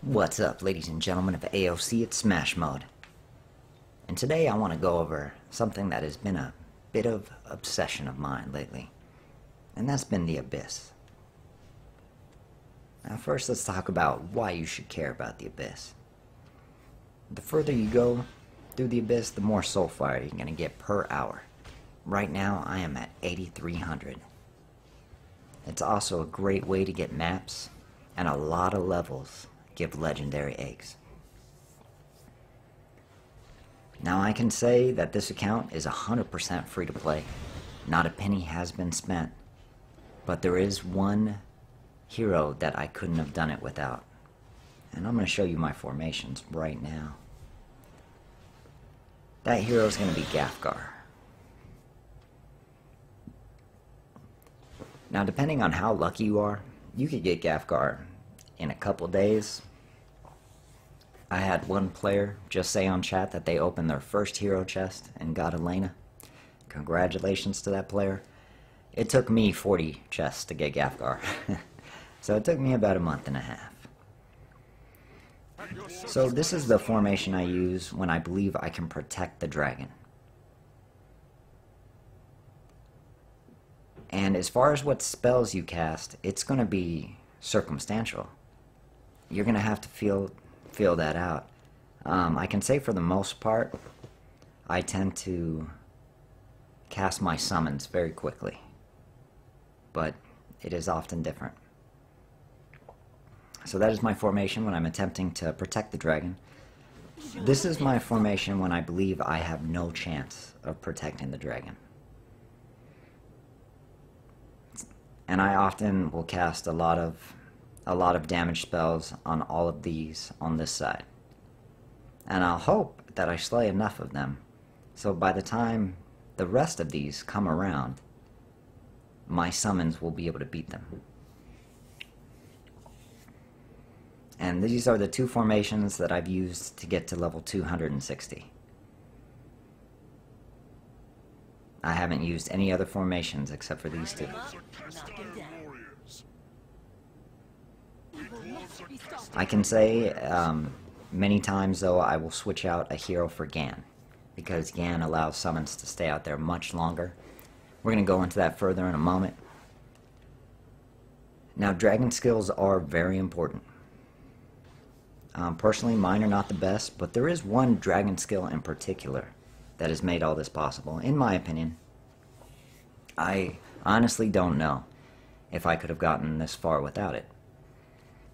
What's up, ladies and gentlemen of AOC? It's Smashmode. And today I want to go over something that has been a bit of obsession of mine lately. And that's been the Abyss. Now first let's talk about why you should care about the Abyss. The further you go through the Abyss, the more soul fire you're going to get per hour. Right now I am at 8,300. It's also a great way to get maps, and a lot of levels give legendary eggs. Now I can say that this account is 100% free to play. Not a penny has been spent. But there is one hero that I couldn't have done it without. And I'm going to show you my formations right now. That hero is going to be Gafgar. Now depending on how lucky you are, you could get Gafgar in a couple days. I had one player just say on chat that they opened their first hero chest and got Elena. Congratulations to that player. It took me 40 chests to get Gafgar. So it took me about a month and a half. So this is the formation I use when I believe I can protect the dragon. And as far as what spells you cast, it's going to be circumstantial. You're going to have to feel that out. I can say for the most part, I tend to cast my summons very quickly. But it is often different. So that is my formation when I'm attempting to protect the dragon. This is my formation when I believe I have no chance of protecting the dragon. And I often will cast a lot of damage spells on all of these on this side. And I'll hope that I slay enough of them, so by the time the rest of these come around, my summons will be able to beat them. And these are the two formations that I've used to get to level 260. I haven't used any other formations except for these two. I can say many times though I will switch out a hero for Gan, because Gan allows summons to stay out there much longer. We're going to go into that further in a moment. Now dragon skills are very important. Personally mine are not the best, but there is one dragon skill in particular that has made all this possible, in my opinion. I honestly don't know if I could have gotten this far without it.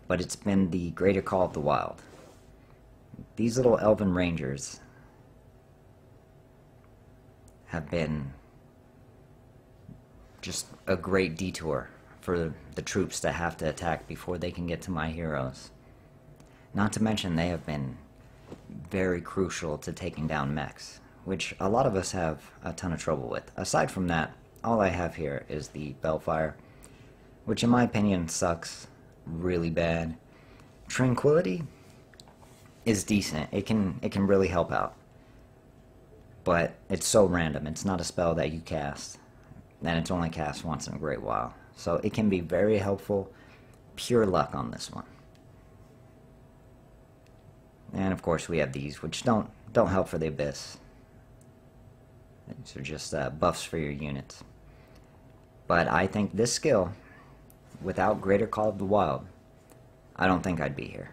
But it's been the Greater Call of the Wild. These little elven rangers have been just a great detour for the troops to have to attack before they can get to my heroes. Not to mention they have been very crucial to taking down mechs, which a lot of us have a ton of trouble with. Aside from that, all I have here is the Bellfire, which in my opinion sucks really bad. Tranquility is decent. It can really help out. But it's so random. It's not a spell that you cast, and it's only cast once in a great while. So it can be very helpful. Pure luck on this one. And of course we have these, which don't help for the Abyss. These are just buffs for your units. But I think this skill, without Greater Call of the Wild, I don't think I'd be here.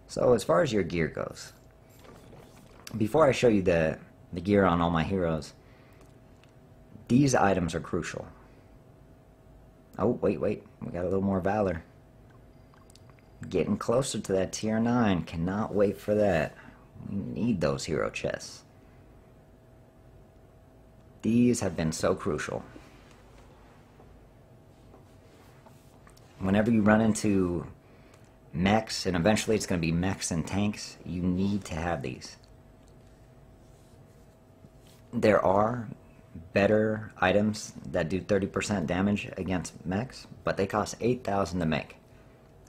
So as far as your gear goes, before I show you the gear on all my heroes, these items are crucial. Oh, wait, we got a little more Valor. Getting closer to that tier 9, cannot wait for that. We need those hero chests. These have been so crucial. Whenever you run into mechs, and eventually it's going to be mechs and tanks, you need to have these. There are better items that do 30% damage against mechs, but they cost 8,000 to make.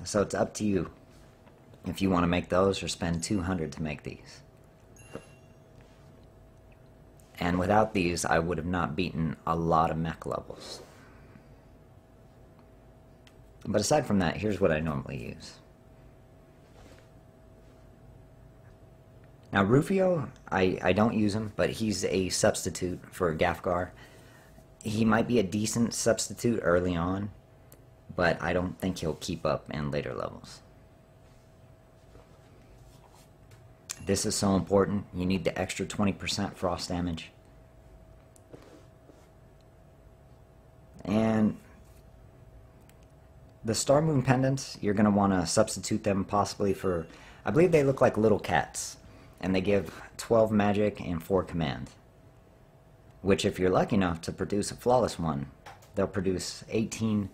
So it's up to you if you want to make those or spend 200 to make these. And without these, I would have not beaten a lot of mech levels. But aside from that, here's what I normally use. Now Rufio, I don't use him, but he's a substitute for Gafgar. He might be a decent substitute early on, but I don't think he'll keep up in later levels. This is so important. You need the extra 20% frost damage. And the Star Moon pendants, you're going to want to substitute them possibly for, I believe they look like little cats, and they give 12 magic and 4 command, which if you're lucky enough to produce a flawless one, they'll produce 18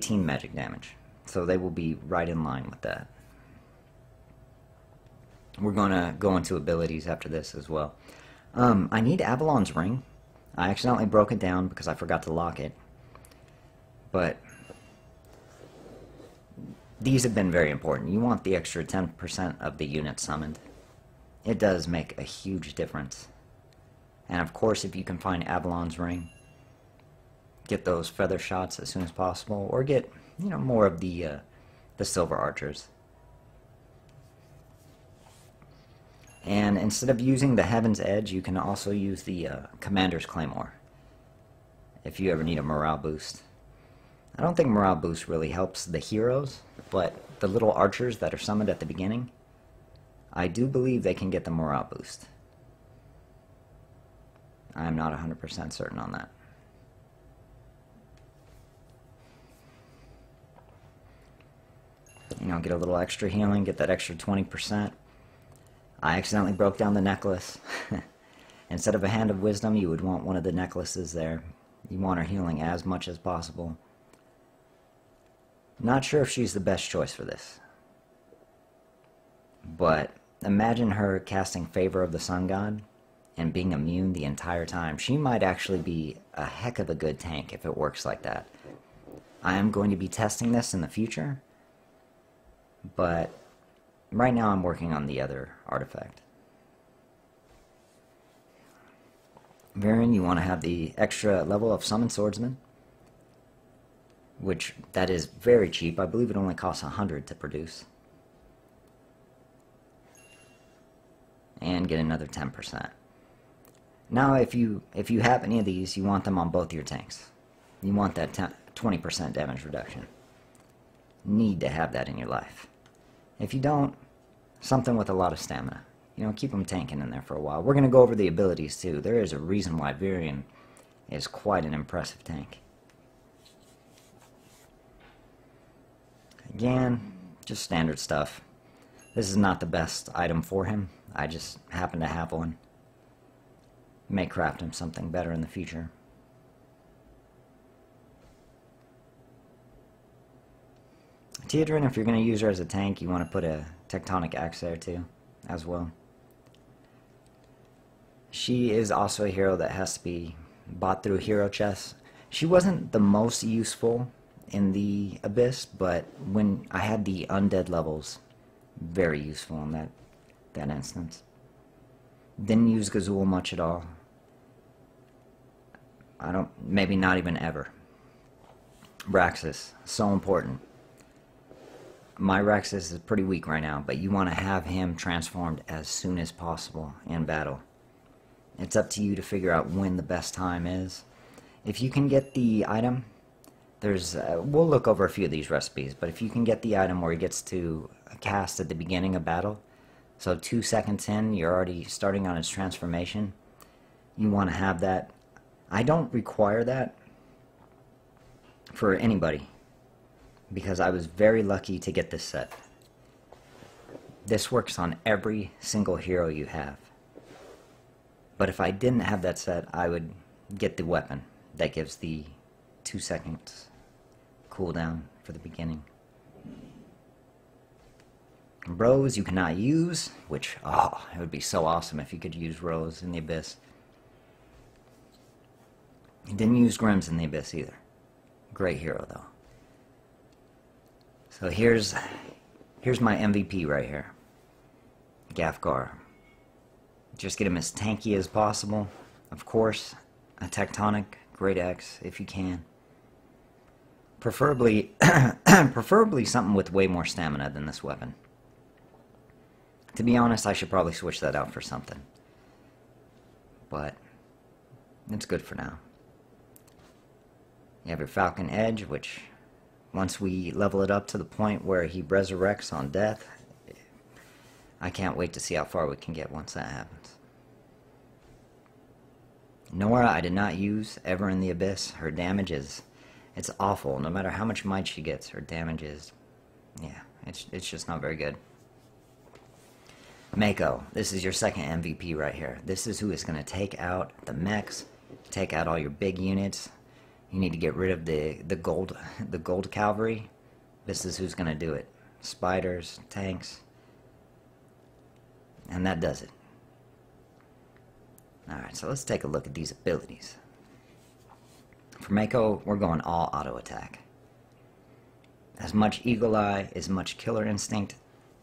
magic damage. So they will be right in line with that. We're going to go into abilities after this as well. I need Avalon's Ring. I accidentally broke it down because I forgot to lock it. But these have been very important. You want the extra 10% of the units summoned. It does make a huge difference. And of course, if you can find Avalon's Ring, get those feather shots as soon as possible, or get, you know, more of the silver archers. And instead of using the Heaven's Edge, you can also use the Commander's Claymore if you ever need a morale boost. I don't think morale boost really helps the heroes, but the little archers that are summoned at the beginning, I do believe they can get the morale boost. I'm not 100% certain on that. You know, get a little extra healing, get that extra 20%. I accidentally broke down the necklace. Instead of a Hand of Wisdom, you would want one of the necklaces there. You want her healing as much as possible. Not sure if she's the best choice for this. But imagine her casting Favor of the Sun God and being immune the entire time. She might actually be a heck of a good tank if it works like that. I am going to be testing this in the future, but right now I'm working on the other artifact. Varian, you want to have the extra level of Summon Swordsman, which that is very cheap. I believe it only costs 100 to produce. And get another 10%. Now if you have any of these, you want them on both your tanks. You want that 20% damage reduction. Need to have that in your life. If you don't, something with a lot of stamina. You know, keep them tanking in there for a while. We're going to go over the abilities too. There is a reason why Varian is quite an impressive tank. Again, just standard stuff. This is not the best item for him. I just happen to have one. May craft him something better in the future. Teodrin, if you're going to use her as a tank, you want to put a Tectonic Axe there too, as well. She is also a hero that has to be bought through hero chests. She wasn't the most useful in the Abyss, but when I had the undead levels, very useful in that instance. Didn't use Gazul much at all. Maybe not even ever. Raxus, so important. My Raxus is pretty weak right now, but you want to have him transformed as soon as possible in battle. It's up to you to figure out when the best time is. If you can get the item, we'll look over a few of these recipes, but if you can get the item where he gets to cast at the beginning of battle, so 2 seconds in, you're already starting on his transformation, you want to have that. I don't require that for anybody, because I was very lucky to get this set. This works on every single hero you have. But if I didn't have that set, I would get the weapon that gives the 2 seconds cooldown for the beginning. Rose you cannot use, which, oh, it would be so awesome if you could use Rose in the Abyss. You didn't use Grims in the Abyss either. Great hero though. So here's my MVP right here. Gafgar. Just get him as tanky as possible. Of course, a Tectonic Great Axe if you can. Preferably, preferably something with way more stamina than this weapon. To be honest, I should probably switch that out for something. But it's good for now. You have your Falcon Edge, which once we level it up to the point where he resurrects on death, I can't wait to see how far we can get once that happens. Nora, I did not use ever in the Abyss. Her damage is, it's awful. No matter how much might she gets, her damage is, yeah, it's just not very good. Mako, this is your second MVP right here. This is who is going to take out the mechs, take out all your big units. You need to get rid of the gold cavalry. This is who's going to do it. Spiders, tanks, and that does it. Alright, so let's take a look at these abilities. For Mako, we're going all auto attack. As much Eagle Eye, as much Killer Instinct,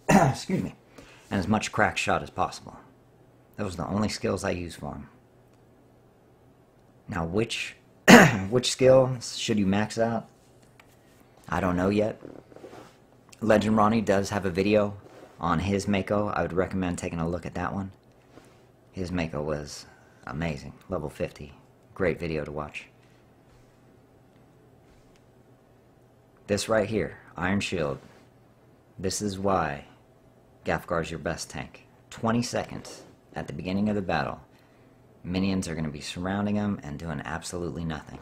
excuse me, and as much Crack Shot as possible. Those are the only skills I use for him. Now, which skill should you max out? I don't know yet. Legend Ronnie does have a video on his Mako. I would recommend taking a look at that one. His Mako was amazing. Level 50. Great video to watch. This right here, Iron Shield. This is why Gafgar's your best tank. 20 seconds at the beginning of the battle. Minions are going to be surrounding him and doing absolutely nothing.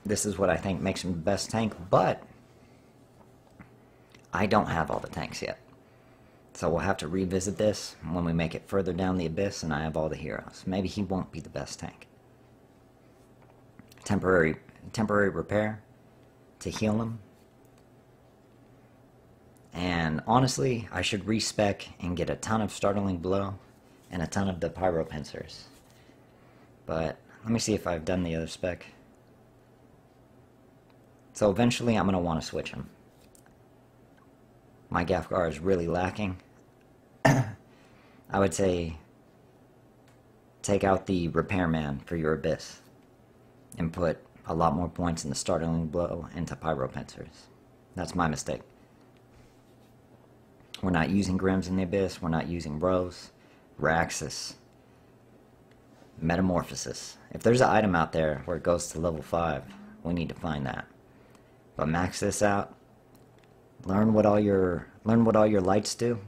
This is what I think makes him the best tank, but I don't have all the tanks yet. So we'll have to revisit this when we make it further down the Abyss and I have all the heroes. Maybe he won't be the best tank. Temporary repair to heal him. And honestly, I should respec and get a ton of Startling Blow and a ton of the Pyro Pincers. But let me see if I've done the other spec. So eventually I'm going to want to switch him. My Gafgar is really lacking. I would say take out the Repairman for your Abyss and put a lot more points in the Startling Blow into Pyro Pincers. That's my mistake. We're not using Grims in the Abyss, we're not using Rose, Raxus, Metamorphosis. If there's an item out there where it goes to level 5, we need to find that. But max this out. Learn what all your lights do.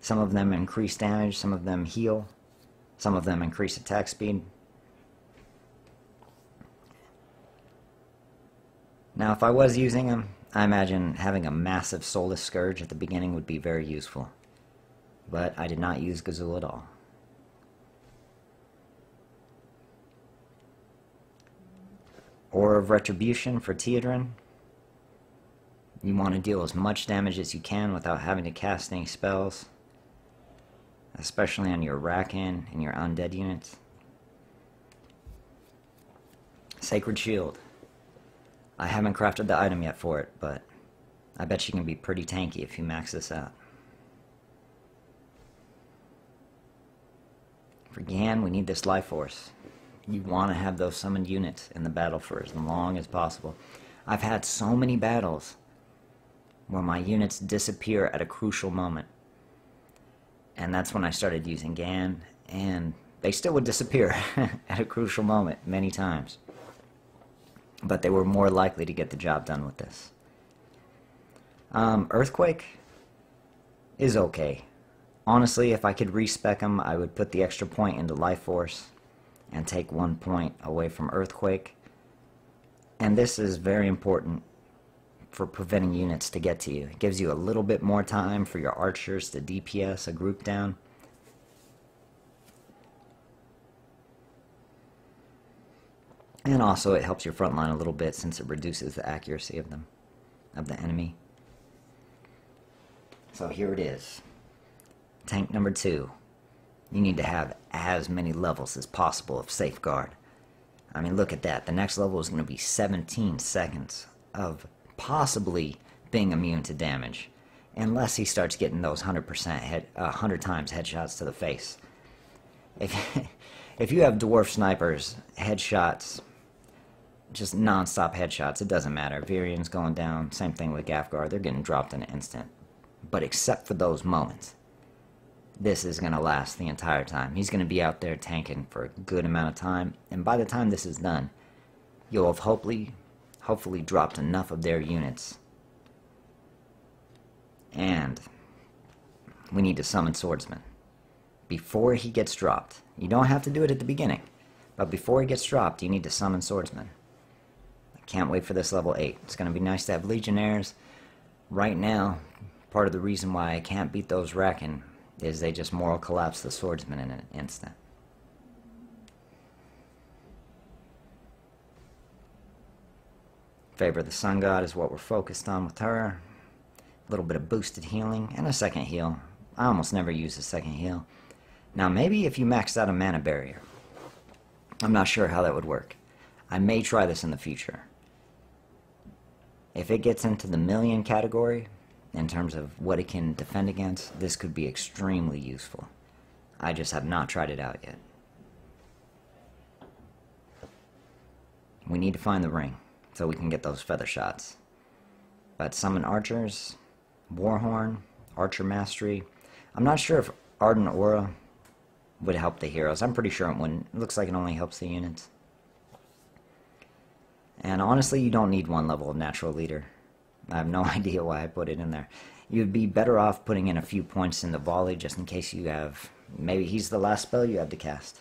Some of them increase damage, some of them heal, some of them increase attack speed. Now if I was using them, I imagine having a massive Soulless Scourge at the beginning would be very useful. But I did not use Gazul at all. Aura of Retribution for Teodrin. You want to deal as much damage as you can without having to cast any spells. Especially on your Rakan and your undead units. Sacred Shield. I haven't crafted the item yet for it, but I bet you can be pretty tanky if you max this out. For Gan, we need this Life Force. You want to have those summoned units in the battle for as long as possible. I've had so many battles where my units disappear at a crucial moment. And that's when I started using Gan, and they still would disappear at a crucial moment many times. But they were more likely to get the job done with this. Earthquake is okay. Honestly, if I could respec them, I would put the extra point into Life Force and take 1 point away from Earthquake. And this is very important for preventing units to get to you. It gives you a little bit more time for your archers to DPS a group down. And also it helps your front line a little bit since it reduces the accuracy of them, of the enemy. So here it is. Tank number 2. You need to have as many levels as possible of Safeguard. I mean, look at that. The next level is going to be 17 seconds of possibly being immune to damage. Unless he starts getting those 100 times headshots to the face. If you have Dwarf Snipers, headshots just non-stop headshots. It doesn't matter. Virian's going down. Same thing with Gafgar. They're getting dropped in an instant. But except for those moments, this is going to last the entire time. He's going to be out there tanking for a good amount of time. And by the time this is done, you'll have hopefully dropped enough of their units. And we need to summon Swordsman before he gets dropped. You don't have to do it at the beginning, but before he gets dropped, you need to summon Swordsman. I can't wait for this level 8. It's going to be nice to have Legionnaires. Right now, part of the reason why I can't beat those Rakan is they just moral collapse the Swordsman in an instant. Favor of the Sun God is what we're focused on with her. A little bit of boosted healing and a second heal. I almost never use a second heal. Now maybe if you maxed out a mana barrier. I'm not sure how that would work. I may try this in the future. If it gets into the million category, in terms of what it can defend against, this could be extremely useful. I just have not tried it out yet. We need to find the ring, so we can get those feather shots. But summon archers, Warhorn, Archer Mastery. I'm not sure if Ardent Aura would help the heroes. I'm pretty sure it wouldn't. It looks like it only helps the units. And honestly, you don't need one level of Natural Leader. I have no idea why I put it in there. You'd be better off putting in a few points in the volley just in case you have... Maybe he's the last spell you have to cast.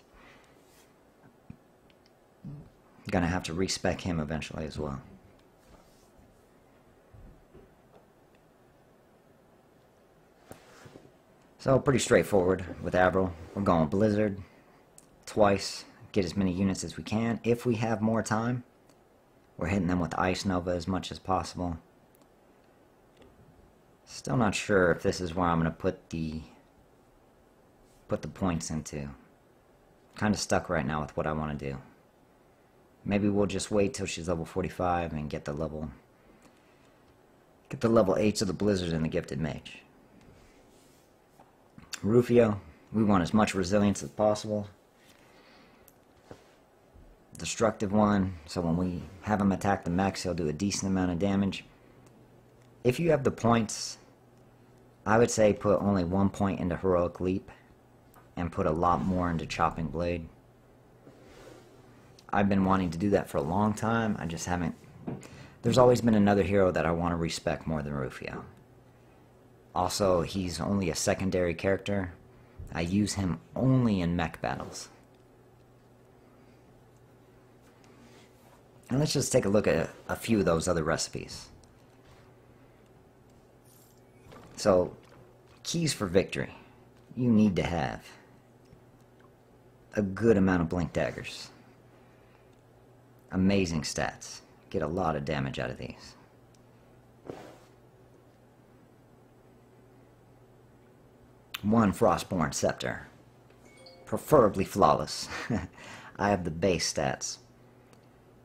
Gonna have to respec him eventually as well. So pretty straightforward with Avril. We're going Blizzard twice, get as many units as we can. If we have more time, we're hitting them with Ice Nova as much as possible. Still not sure if this is where I'm going to put the points into. Kind of stuck right now with what I want to do. Maybe we'll just wait till she's level 45 and get the level 8s of the Blizzard and the Gifted Mage. Rufio, we want as much resilience as possible. Destructive one, so when we have him attack the mechs, he'll do a decent amount of damage. If you have the points, I would say put only 1 point into Heroic Leap and put a lot more into Chopping Blade. I've been wanting to do that for a long time. I just haven't. There's always been another hero that I want to respect more than Rufio. Also, he's only a secondary character. I use him only in mech battles. And let's just take a look at a few of those other recipes. So, keys for victory. You need to have a good amount of Blink Daggers. Amazing stats. Get a lot of damage out of these. One Frostborn Scepter. Preferably flawless. I have the base stats.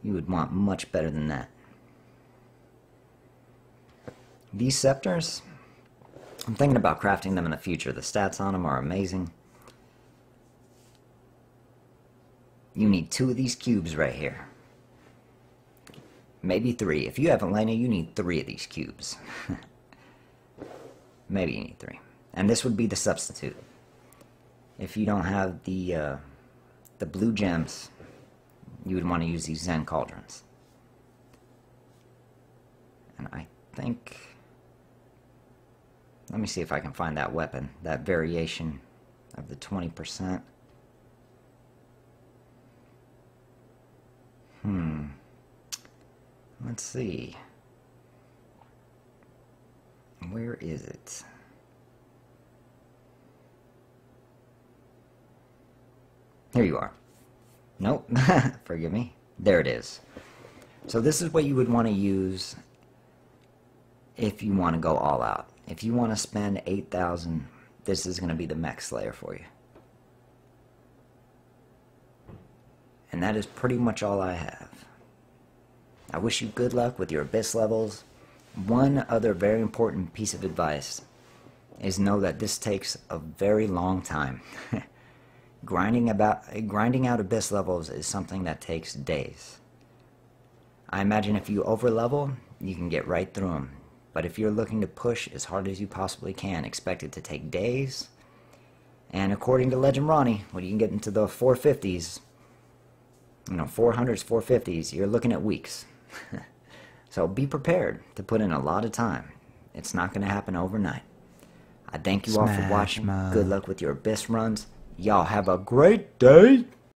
You would want much better than that. These scepters, I'm thinking about crafting them in the future. The stats on them are amazing. You need 2 of these cubes right here. Maybe 3. If you have Elena, you need 3 of these cubes. Maybe you need 3. And this would be the substitute. If you don't have the blue gems, you would want to use these Zen Cauldrons. And I think... Let me see if I can find that weapon. That variation of the 20%. Let's see. Where is it? Here you are. Nope. Forgive me. There it is. So this is what you would want to use if you want to go all out. If you want to spend 8,000, this is going to be the mech slayer for you. And that is pretty much all I have. I wish you good luck with your Abyss levels. One other very important piece of advice is know that this takes a very long time. Grinding out Abyss levels is something that takes days. I imagine if you overlevel, you can get right through them. But if you're looking to push as hard as you possibly can, expect it to take days. And according to Legend Ronnie, when you can get into the 450s, 400s, 450s, you're looking at weeks. So be prepared to put in a lot of time. It's not going to happen overnight. I thank you all for watching. Good luck with your abyss runs. Y'all have a great day.